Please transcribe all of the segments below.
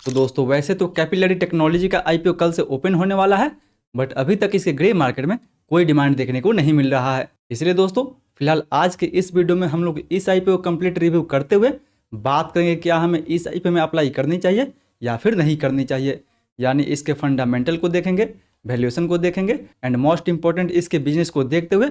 तो दोस्तों वैसे तो कैपिलरी टेक्नोलॉजी का आईपीओ कल से ओपन होने वाला है, बट अभी तक इसके ग्रे मार्केट में कोई डिमांड देखने को नहीं मिल रहा है। इसलिए दोस्तों फिलहाल आज के इस वीडियो में हम लोग इस आईपीओ कंप्लीट रिव्यू करते हुए बात करेंगे क्या हमें इस आईपीओ में अप्लाई करनी चाहिए या फिर नहीं करनी चाहिए। यानी इसके फंडामेंटल को देखेंगे, वैल्यूएशन को देखेंगे एंड मोस्ट इंपॉर्टेंट इसके बिजनेस को देखते हुए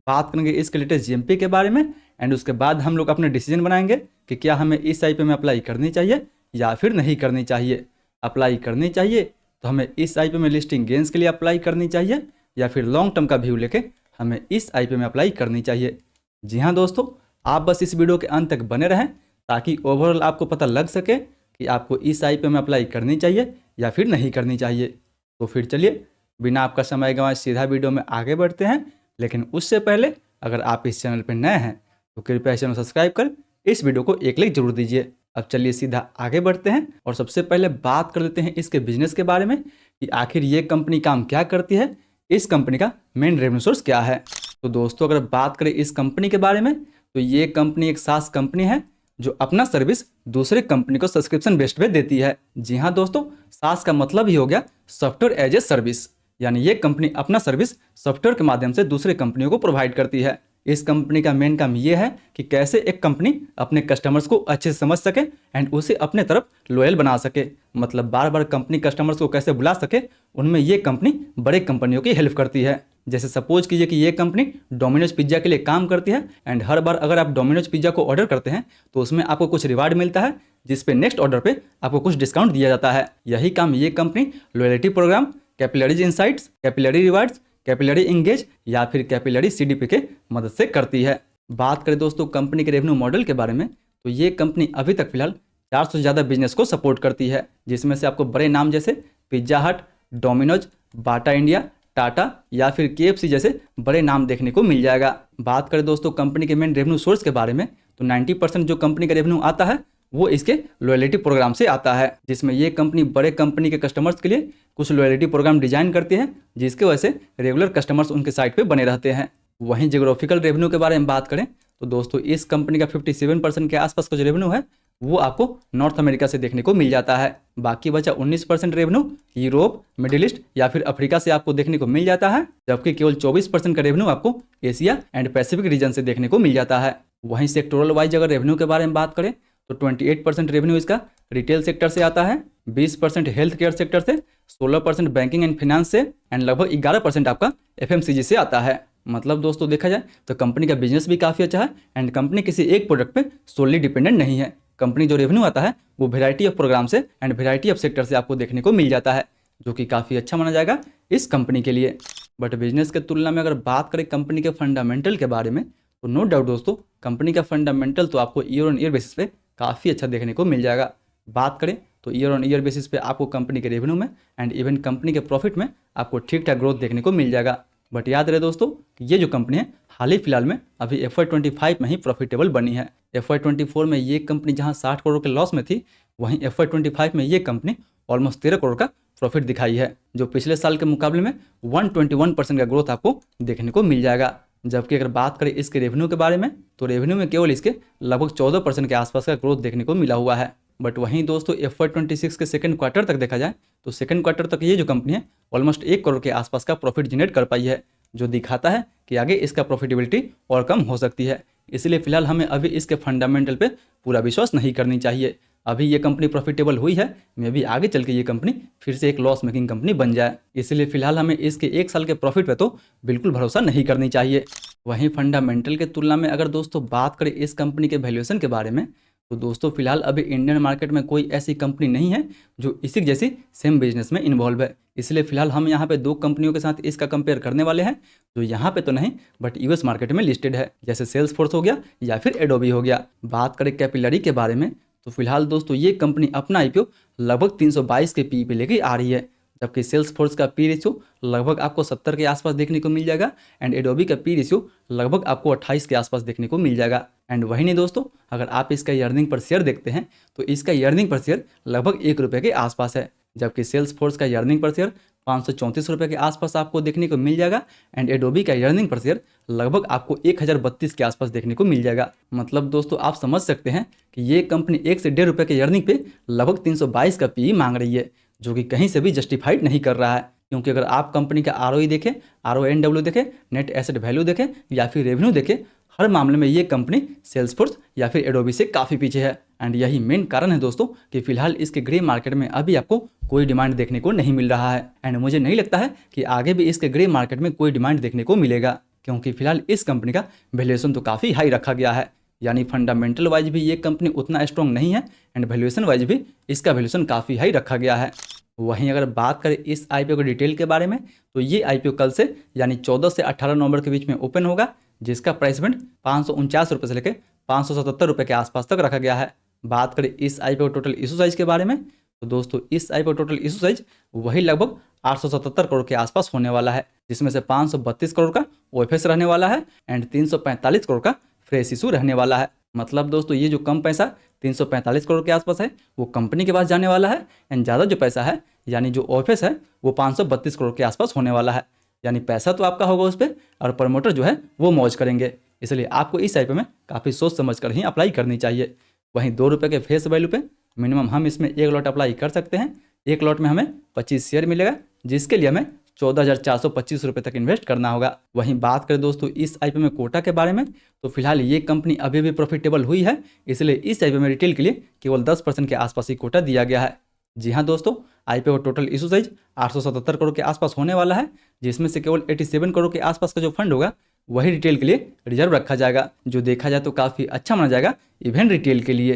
बात करेंगे इसके लेटेस्ट जीएमपी के बारे में। एंड उसके बाद हम लोग अपने डिसीजन बनाएंगे कि क्या हमें इस आईपीओ में अप्लाई करनी चाहिए या फिर नहीं करनी चाहिए। अप्लाई करनी चाहिए तो हमें इस आईपीओ में लिस्टिंग गेंस के लिए अप्लाई करनी चाहिए या फिर लॉन्ग टर्म का व्यू लेके हमें इस आईपीओ में अप्लाई करनी चाहिए। जी हाँ दोस्तों, आप बस इस वीडियो के अंत तक बने रहें ताकि ओवरऑल आपको पता लग सके कि आपको इस आईपीओ में अप्लाई करनी चाहिए या फिर नहीं करनी चाहिए। तो फिर चलिए बिना आपका समय गंवाए सीधा वीडियो में आगे बढ़ते हैं। लेकिन उससे पहले अगर आप इस चैनल पर नए हैं तो कृपया चैनल सब्सक्राइब कर इस वीडियो को एक लाइक जरूर दीजिए। अब चलिए सीधा आगे बढ़ते हैं और सबसे पहले बात कर लेते हैं इसके बिजनेस के बारे में कि आखिर ये कंपनी काम क्या करती है, इस कंपनी का मेन रेवेन्यू सोर्स क्या है। तो दोस्तों अगर बात करें इस कंपनी के बारे में तो ये कंपनी एक सास कंपनी है जो अपना सर्विस दूसरे कंपनी को सब्सक्रिप्शन बेस्ड पे देती है। जी हाँ दोस्तों, सास का मतलब ही हो गया सॉफ्टवेयर एज ए सर्विस, यानी ये कंपनी अपना सर्विस सॉफ्टवेयर के माध्यम से दूसरे कंपनियों को प्रोवाइड करती है। इस कंपनी का मेन काम ये है कि कैसे एक कंपनी अपने कस्टमर्स को अच्छे से समझ सके एंड उसे अपने तरफ लॉयल बना सके। मतलब बार बार कंपनी कस्टमर्स को कैसे बुला सके, उनमें ये कंपनी बड़े कंपनियों की हेल्प करती है। जैसे सपोज कीजिए कि ये कंपनी डोमिनोज पिज्ज़ा के लिए काम करती है एंड हर बार अगर आप डोमिनोज पिज्ज़ा को ऑर्डर करते हैं तो उसमें आपको कुछ रिवार्ड मिलता है जिस पे नेक्स्ट ऑर्डर पे आपको कुछ डिस्काउंट दिया जाता है। यही काम ये company loyalty program, Capillary's insights, Capillary rewards, Capillary engage या फिर कैपिलरी सीडीपी के मदद से करती है। बात करें दोस्तों कंपनी के रेवेन्यू मॉडल के बारे में तो ये कंपनी अभी तक फिलहाल 400 से ज़्यादा बिजनेस को सपोर्ट करती है, जिसमें से आपको बड़े नाम जैसे पिज्जा हट, डोमिनोज, बाटा इंडिया, टाटा या फिर केएफसी जैसे बड़े नाम देखने को मिल जाएगा। बात करें दोस्तों कंपनी के मेन रेवेन्यू सोर्स के बारे में तो 90% जो कंपनी का रेवेन्यू आता है वो इसके लॉयल्टी प्रोग्राम से आता है, जिसमें ये कंपनी बड़े कंपनी के कस्टमर्स के लिए कुछ लॉयल्टी प्रोग्राम डिजाइन करती है जिसके वजह से रेगुलर कस्टमर्स उनके साइट पे बने रहते हैं। वहीं जियोग्राफिकल रेवेन्यू के बारे में बात करें तो दोस्तों इस कंपनी का 57% के आसपास का जो रेवेन्यू है वो आपको नॉर्थ अमेरिका से देखने को मिल जाता है। बाकी बचा 19% रेवेन्यू यूरोप, मिडिल ईस्ट या फिर अफ्रीका से आपको देखने को मिल जाता है, जबकि केवल 24% का रेवेन्यू आपको एशिया एंड पैसिफिक रीजन से देखने को मिल जाता है। वहीं सेक्टोरल वाइज अगर रेवेन्यू के बारे में बात करें तो 28% रेवेन्यू इसका रिटेल सेक्टर से आता है, 20% हेल्थ केयर सेक्टर से, 16% बैंकिंग एंड फाइनेंस से एंड लगभग 11% आपका एफएमसीजी से आता है। मतलब दोस्तों देखा जाए तो कंपनी का बिजनेस भी काफ़ी अच्छा है एंड कंपनी किसी एक प्रोडक्ट पे सोलली डिपेंडेंट नहीं है। कंपनी जो रेवेन्यू आता है वो वेराइटी ऑफ प्रोग्राम से एंड वेराइटी ऑफ सेक्टर से आपको देखने को मिल जाता है, जो कि काफ़ी अच्छा माना जाएगा इस कंपनी के लिए। बट बिजनेस के तुलना में अगर बात करें कंपनी के फंडामेंटल के बारे में तो नो डाउट दोस्तों कंपनी का फंडामेंटल तो आपको ईयर ऑन ईयर बेसिस पे काफ़ी अच्छा देखने को मिल जाएगा। बात करें तो ईयर ऑन ईयर बेसिस पे आपको कंपनी के रेवेन्यू में एंड इवन कंपनी के प्रॉफिट में आपको ठीक ठाक ग्रोथ देखने को मिल जाएगा। बट याद रहे दोस्तों कि ये जो कंपनी है हाल ही फिलहाल में अभी FY25 में ही प्रॉफिटेबल बनी है। FY24 में ये कंपनी जहां 60 करोड़ के लॉस में थी, वहीं FY25 में ये कंपनी ऑलमोस्ट 13 करोड़ का प्रॉफिट दिखाई है, जो पिछले साल के मुकाबले में 121% का ग्रोथ आपको देखने को मिल जाएगा। जबकि अगर बात करें इसके रेवेन्यू के बारे में तो रेवेन्यू में केवल इसके लगभग 14% के आसपास का ग्रोथ देखने को मिला हुआ है। बट वहीं दोस्तों FY26 के सेकंड क्वार्टर तक देखा जाए तो सेकंड क्वार्टर तक ये जो कंपनी है ऑलमोस्ट 1 करोड़ के आसपास का प्रॉफिट जनरेट कर पाई है, जो दिखाता है कि आगे इसका प्रॉफिटेबिलिटी और कम हो सकती है। इसलिए फिलहाल हमें अभी इसके फंडामेंटल पे पूरा विश्वास नहीं करनी चाहिए। अभी ये कंपनी प्रॉफिटेबल हुई है, मे भी आगे चल के ये कंपनी फिर से एक लॉस मेकिंग कंपनी बन जाए। इसलिए फिलहाल हमें इसके 1 साल के प्रॉफिट पे तो बिल्कुल भरोसा नहीं करनी चाहिए। वहीं फंडामेंटल के तुलना में अगर दोस्तों बात करें इस कंपनी के वैल्यूएशन के बारे में तो दोस्तों फिलहाल अभी इंडियन मार्केट में कोई ऐसी कंपनी नहीं है जो इसी जैसी सेम बिजनेस में इन्वॉल्व है। इसलिए फिलहाल हम यहाँ पे 2 कंपनियों के साथ इसका कंपेयर करने वाले हैं जो यहाँ पे तो नहीं बट यूएस मार्केट में लिस्टेड है, जैसे सेल्सफोर्स हो गया या फिर एडोबी हो गया। बात करें कैपिलरी के बारे में तो फिलहाल दोस्तों ये कंपनी अपना आईपीओ लगभग 322 के पी पे लेके आ रही है, जबकि सेल्सफोर्स का पी रेशियो लगभग आपको 70 के आसपास देखने को मिल जाएगा एंड एडोबी का पी रेशियो लगभग आपको 28 के आसपास देखने को मिल जाएगा। एंड वही नहीं दोस्तों, अगर आप इसका अर्निंग पर शेयर देखते हैं तो इसका अर्निंग पर शेयर लगभग 1 रुपये के आसपास है, जबकि सेल्सफोर्स का अर्निंग पर शेयर ₹534 के आसपास आपको देखने को मिल जाएगा एंड एडोबी का अर्निंग पर शेयर लगभग आपको 1032 के आसपास देखने को मिल जाएगा। मतलब दोस्तों आप समझ सकते हैं कि ये कंपनी 1 से ₹1.5 के अर्निंग पे लगभग 322 का पीई मांग रही है, जो कि कहीं से भी जस्टिफाइड नहीं कर रहा है। क्योंकि अगर आप कंपनी का आरओई देखें, RONW देखें, नेट एसेट वैल्यू देखें या फिर रेवेन्यू देखें, हर मामले में ये कंपनी सेल्सफोर्स या फिर एडोबी से काफ़ी पीछे है। एंड यही मेन कारण है दोस्तों कि फिलहाल इसके ग्रे मार्केट में अभी आपको कोई डिमांड देखने को नहीं मिल रहा है। एंड मुझे नहीं लगता है कि आगे भी इसके ग्रे मार्केट में कोई डिमांड देखने को मिलेगा, क्योंकि फिलहाल इस कंपनी का वैल्यूएशन तो काफ़ी हाई रखा गया है। यानी फंडामेंटल वाइज भी ये कंपनी उतना स्ट्रॉन्ग नहीं है एंड वैल्यूएशन वाइज भी इसका वैल्यूएशन काफ़ी हाई रखा गया है। वहीं अगर बात करें इस आईपीओ के डिटेल के बारे में, तो ये आईपीओ कल से यानी 14 से 18 नवंबर के बीच में ओपन होगा, जिसका प्राइस बैंड ₹549 से लेकर ₹577 के आसपास तक रखा गया है। बात करें इस आईपीओ टोटल इशू साइज के बारे में, तो दोस्तों इस आईपीओ टोटल इशू साइज वही लगभग 877 करोड़ के आसपास होने वाला है, जिसमें से 532 करोड़ का ओएफएस रहने वाला है एंड 345 करोड़ का फ्रेश इशू रहने वाला है। मतलब दोस्तों ये जो कम पैसा 345 करोड़ के आसपास है वो कंपनी के पास जाने वाला है एंड ज़्यादा जो पैसा है यानी जो ओएफएस है वो 532 करोड़ के आसपास होने वाला है। यानी पैसा तो आपका होगा उस पर और प्रमोटर जो है वो मौज करेंगे। इसलिए आपको इस आईपीओ में काफ़ी सोच समझ कर ही अप्लाई करनी चाहिए। वहीं ₹2 के फेस वैल्यू पे मिनिमम हम इसमें 1 लॉट अप्लाई कर सकते हैं। 1 लॉट में हमें 25 शेयर मिलेगा, जिसके लिए हमें ₹14,425 तक इन्वेस्ट करना होगा। वहीं बात करें दोस्तों इस आईपीओ में कोटा के बारे में, तो फिलहाल ये कंपनी अभी भी प्रॉफिटेबल हुई है, इसलिए इस आईपीओ में रिटेल के लिए केवल 10% के आसपास ही कोटा दिया गया है। जी हाँ दोस्तों, आईपीओ का टोटल इशू साइज 877 करोड़ के आसपास होने वाला है, जिसमें से केवल 87 करोड़ के आसपास का जो फंड होगा वही रिटेल के लिए रिजर्व रखा जाएगा, जो देखा जाए तो काफ़ी अच्छा माना जाएगा इवन रिटेल के लिए।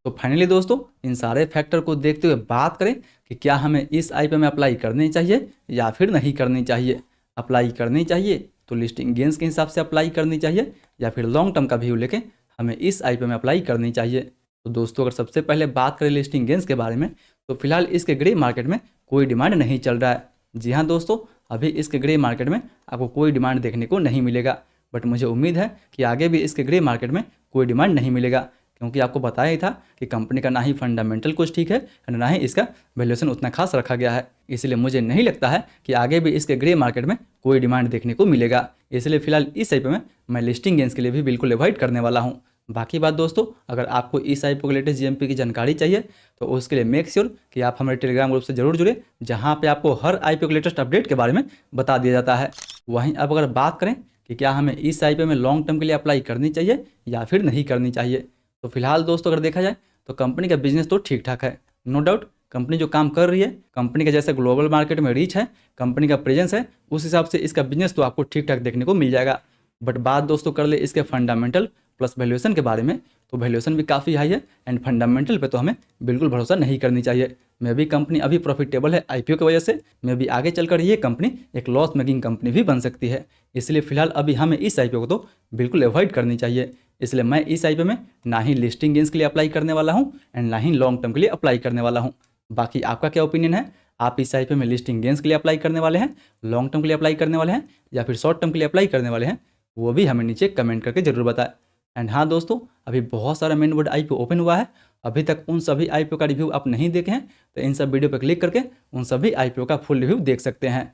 तो फाइनली दोस्तों इन सारे फैक्टर को देखते हुए बात करें कि क्या हमें इस आईपीओ में अप्लाई करनी चाहिए या फिर नहीं करनी चाहिए। अप्लाई करनी चाहिए तो लिस्टिंग गेंस के हिसाब से अप्लाई करनी चाहिए या फिर लॉन्ग टर्म का व्यू लेके हमें इस आईपीओ में अप्लाई करनी चाहिए। तो दोस्तों अगर सबसे पहले बात करें लिस्टिंग गेंस के बारे में, तो फिलहाल इसके ग्रे मार्केट में कोई डिमांड नहीं चल रहा है। जी हाँ दोस्तों, अभी इसके ग्रे मार्केट में आपको कोई डिमांड देखने को नहीं मिलेगा, बट मुझे उम्मीद है कि आगे भी इसके ग्रे मार्केट में कोई डिमांड नहीं मिलेगा, क्योंकि आपको बताया ही था कि कंपनी का ना ही फंडामेंटल कुछ ठीक है और ना ही इसका वैल्यूएशन उतना खास रखा गया है। इसलिए मुझे नहीं लगता है कि आगे भी इसके ग्रे मार्केट में कोई डिमांड देखने को मिलेगा। इसलिए फिलहाल इस आईपीओ में मैं लिस्टिंग गेंस के लिए भी बिल्कुल अवॉइड करने वाला हूँ। बाकी बात दोस्तों, अगर आपको इस आईपीओ के लेटेस्ट जीएमपी की जानकारी चाहिए तो उसके लिए मेक श्योर कि आप हमारे टेलीग्राम ग्रुप से जरूर जुड़े, जहाँ पे आपको हर आईपीओ के लेटेस्ट अपडेट के बारे में बता दिया जाता है। वहीं अब अगर बात करें कि क्या हमें इस आईपीओ में लॉन्ग टर्म के लिए अप्लाई करनी चाहिए या फिर नहीं करनी चाहिए, तो फिलहाल दोस्तों अगर देखा जाए तो कंपनी का बिजनेस तो ठीक ठाक है, नो डाउट। कंपनी जो काम कर रही है, कंपनी का जैसे ग्लोबल मार्केट में रीच है, कंपनी का प्रेजेंस है, उस हिसाब से इसका बिजनेस तो आपको ठीक ठाक देखने को मिल जाएगा। बट बात दोस्तों कर ले इसके फंडामेंटल प्लस वैल्यूएशन के बारे में, तो वैल्यूएशन भी काफ़ी हाई है एंड फंडामेंटल पे तो हमें बिल्कुल भरोसा नहीं करनी चाहिए। मे भी कंपनी अभी प्रॉफिटेबल है आईपीओ की वजह से, मे भी आगे चलकर ये कंपनी एक लॉस मेकिंग कंपनी भी बन सकती है। इसलिए फिलहाल अभी हमें इस आईपीओ को तो बिल्कुल अवॉइड करनी चाहिए। इसलिए मैं इस आईपीओ में ना ही लिस्टिंग गेंस के लिए अप्लाई करने वाला हूँ एंड ना ही लॉन्ग टर्म के लिए अप्लाई करने वाला हूँ। बाकी आपका क्या ओपिनियन है? आप इस आईपीओ में लिस्टिंग गेंस के लिए अप्लाई करने वाले हैं, लॉन्ग टर्म के लिए अप्लाई करने वाले हैं या फिर शॉर्ट टर्म के लिए अप्लाई करने वाले हैं? वो भी हमें नीचे कमेंट करके जरूर बताएं। एंड हाँ दोस्तों, अभी बहुत सारा मेन बोर्ड आईपीओ ओपन हुआ है, अभी तक उन सभी आईपीओ का रिव्यू आप नहीं देखे हैं तो इन सब वीडियो पर क्लिक करके उन सभी आईपीओ का फुल रिव्यू देख सकते हैं।